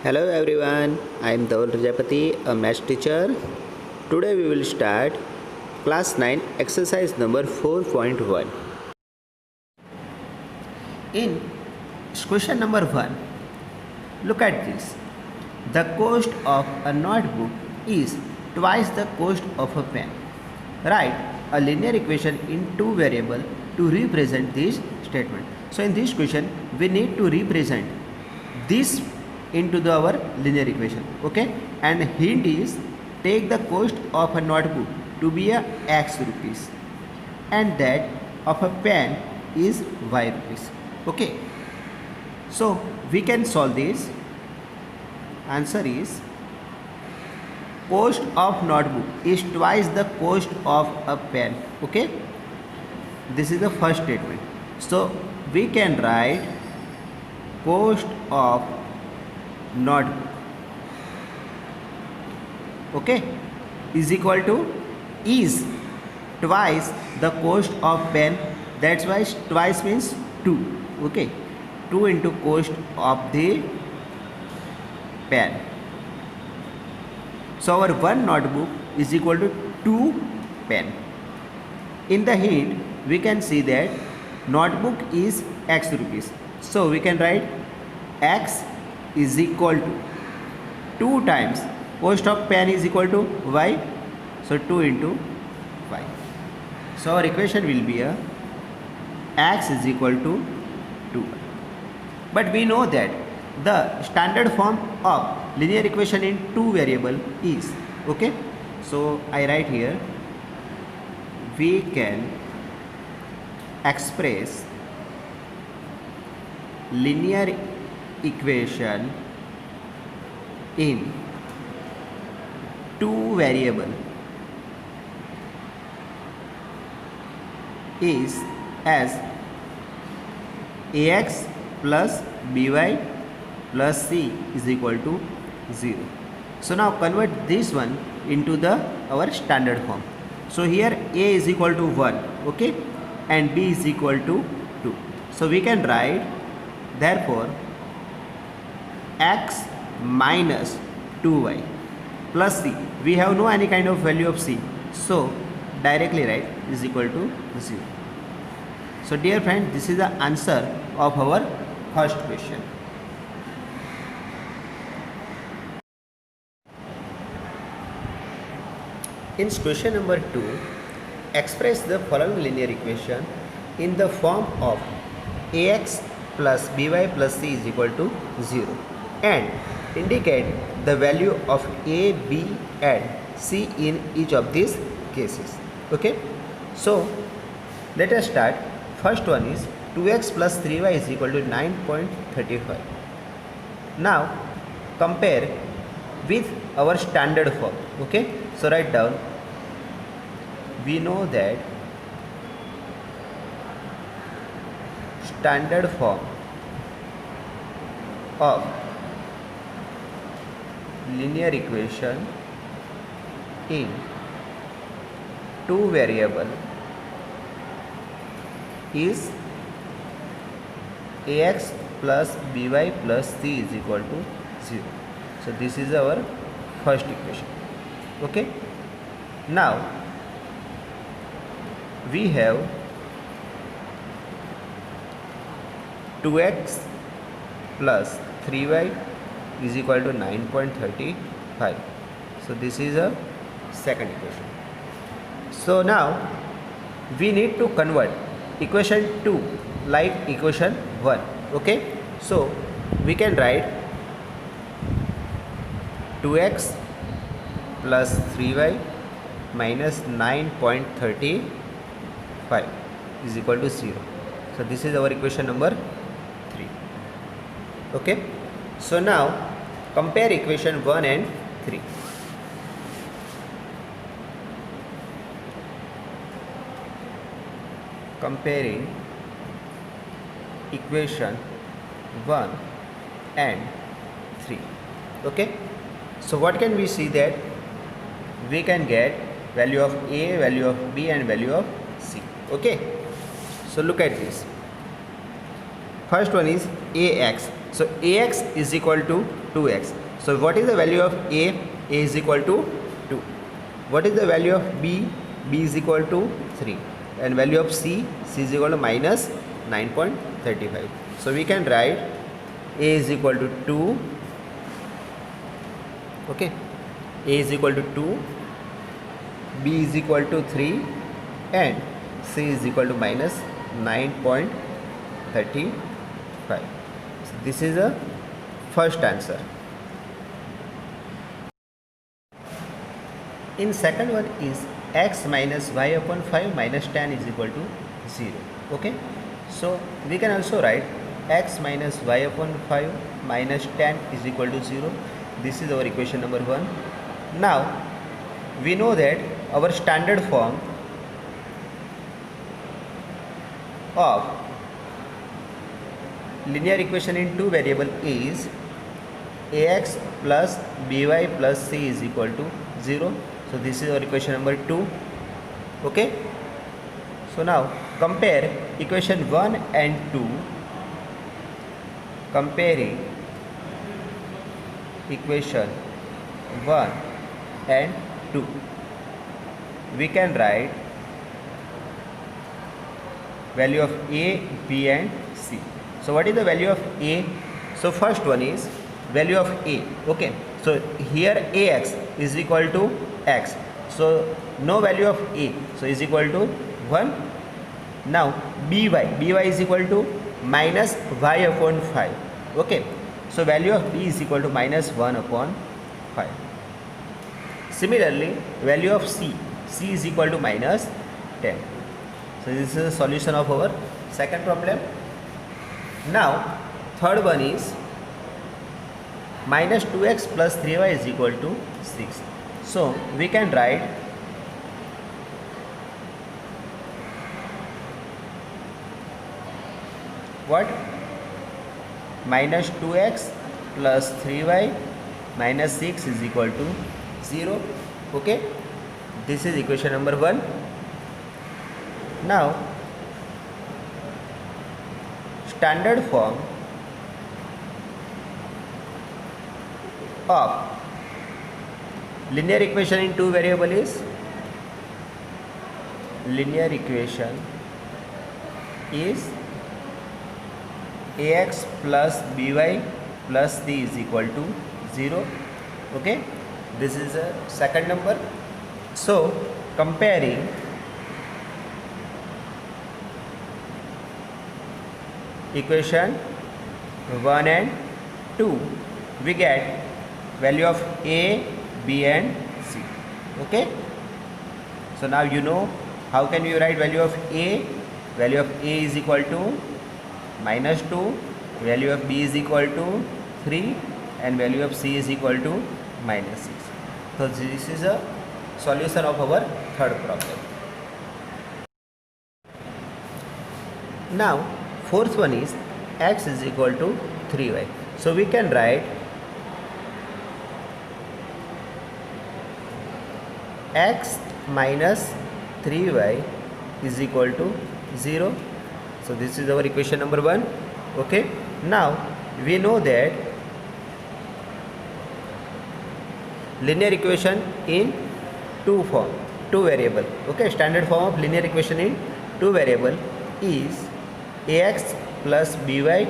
Hello everyone, I am Dhaval Prajapati, a maths teacher. Today we will start class 9 exercise number 4.1. In question number 1, look at this. The cost of a notebook is twice the cost of a pen. Write a linear equation in two variables to represent this statement. So in this question we need to represent this into our linear equation, okay, and hint is take the cost of a notebook to be a x rupees and that of a pen is y rupees, okay. So we can solve this. Answer is cost of notebook is twice the cost of a pen, okay. This is the first statement. So we can write cost of notebook, okay, is equal to is twice the cost of pen. That's why twice means 2, okay, 2 into cost of the pen. So our one notebook is equal to 2 pen. In the hint we can see that notebook is x rupees, so we can write x is equal to 2 times cost of pen is equal to y, so 2 into y. So our equation will be a x is equal to 2. But we know that the standard form of linear equation in two variable is, okay, so I write here we can express linear equation in two variable is as ax plus by plus c is equal to 0. So now convert this one into the our standard form. So here a is equal to 1, okay, and b is equal to 2. So we can write therefore x minus 2y plus c. We have no any kind of value of c, so directly write is equal to 0. So dear friend, this is the answer of our first question. In question number 2, express the following linear equation in the form of ax plus by plus c is equal to 0 and indicate the value of a, b and c in each of these cases, okay. So let us start. First one is 2x plus 3y is equal to 9.35. Now compare with our standard form, okay. So write down, we know that standard form of linear equation in two variable is ax plus by plus c is equal to 0. So this is our first equation, okay. Now we have 2x plus 3y is equal to 9.35. So this is a second equation. So now we need to convert equation 2 like equation 1, okay. So we can write 2x plus 3y minus 9.35 is equal to 0. So this is our equation number 3, okay. So now compare equation 1 and 3. Comparing equation 1 and 3, okay. So what can we see that we can get value of a, value of b and value of c, okay. So look at this. First one is ax. So ax is equal to 2x. So what is the value of a? A is equal to 2. What is the value of b? B is equal to 3. And value of c? C is equal to minus 9.35. So we can write a is equal to 2. Okay, a is equal to 2, b is equal to 3, and c is equal to minus 9.35. So this is the first answer. In second one is x minus y upon 5 minus tan is equal to 0. Okay, so we can also write x minus y upon 5 minus tan is equal to 0. This is our equation number 1. Now we know that our standard form of linear equation in two variable is ax plus by plus c is equal to 0. So this is our equation number 2. Okay, so now compare equation 1 and 2. Comparing equation 1 and 2, we can write value of a, b and c. So what is the value of a? So first one is value of a. Okay, so here ax is equal to x, so no value of a, so is equal to 1. Now by is equal to minus y upon 5. Okay, so value of b is equal to minus 1 upon 5. Similarly, value of c is equal to minus 10. So this is the solution of our second problem. Now third one is minus 2x plus 3y is equal to 6. So we can write what? Minus 2x plus 3y minus 6 is equal to 0. Okay, this is equation number 1. Now standard form of linear equation in two variable is ax plus by plus c is equal to 0. Okay, this is a second number. So comparing equation 1 and 2, we get value of a, b and c. Okay, so now you know how can you write value of a. Value of a is equal to minus 2, value of b is equal to 3, and value of c is equal to minus 6. So this is a solution of our third problem. Now fourth one is x is equal to 3y. So we can write x minus 3y is equal to 0. So this is our equation number 1. Okay, now we know that linear equation in two variable. Okay, standard form of linear equation in two variable is ax plus by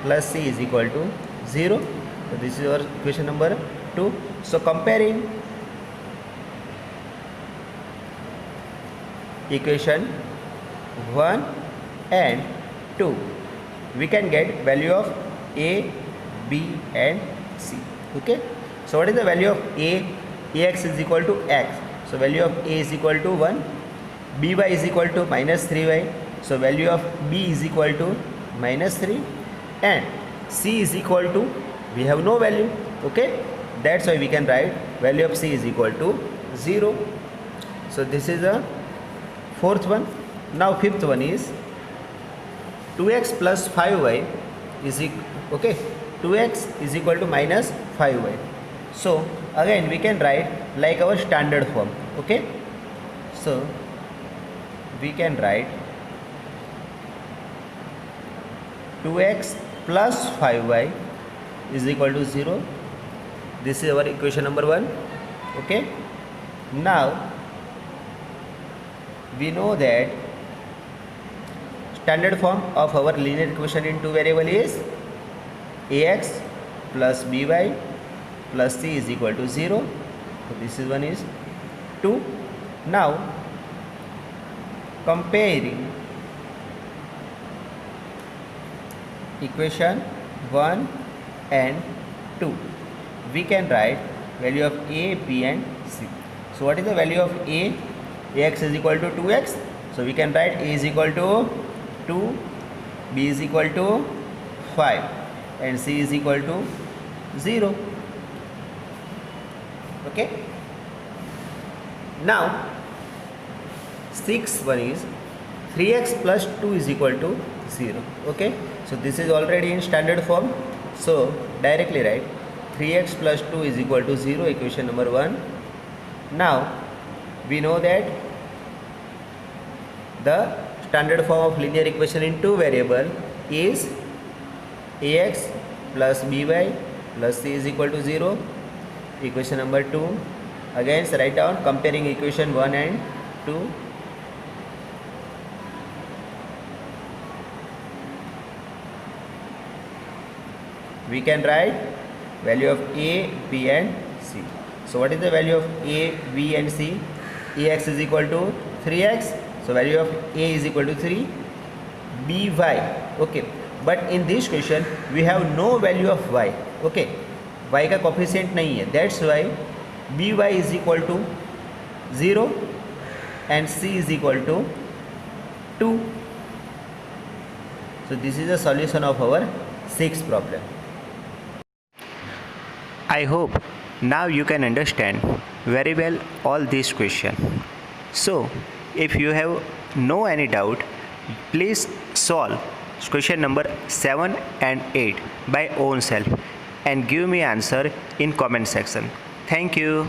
plus c is equal to 0. So this is our equation number 2. So comparing equation 1 and 2, we can get value of a, b and c. Okay, so what is the value of a? Ax is equal to x, so value of a is equal to 1. By is equal to minus 3y, so value of b is equal to minus 3, and c is equal to, we have no value. Okay, that's why we can write value of c is equal to 0. So this is the fourth one. Now fifth one is 2x plus 5y is okay, 2x is equal to minus 5y. So again we can write like our standard form. Okay, so we can write 2x plus 5y is equal to 0. This is our equation number 1. Okay. Now we know that standard form of our linear equation in two variable is ax plus by plus c is equal to 0. So this is one is 2. Now comparing equation 1 and 2, we can write value of a, b and c. So what is the value of a? Ax is equal to 2x. So we can write a is equal to 2, b is equal to 5 and c is equal to 0. Okay. Now 6 one is 3x plus 2 is equal to 0. Okay. So this is already in standard form. So directly write 3x plus 2 is equal to 0, equation number 1. Now we know that the standard form of linear equation in two variable is ax plus by plus c is equal to 0. Equation number 2. Again write down comparing equation 1 and 2. We can write value of a, b and c. So what is the value of a, b and c? Ax is equal to 3x. So value of a is equal to 3. by. Okay. But in this question we have no value of y. Okay. Y का coefficient नहीं है. That's why by is equal to 0 and c is equal to 2. So this is the solution of our sixth problem. I hope now you can understand very well all these questions. So if you have no any doubt, please solve question number 7 and 8 by own self and give me answer in comment section. Thank you.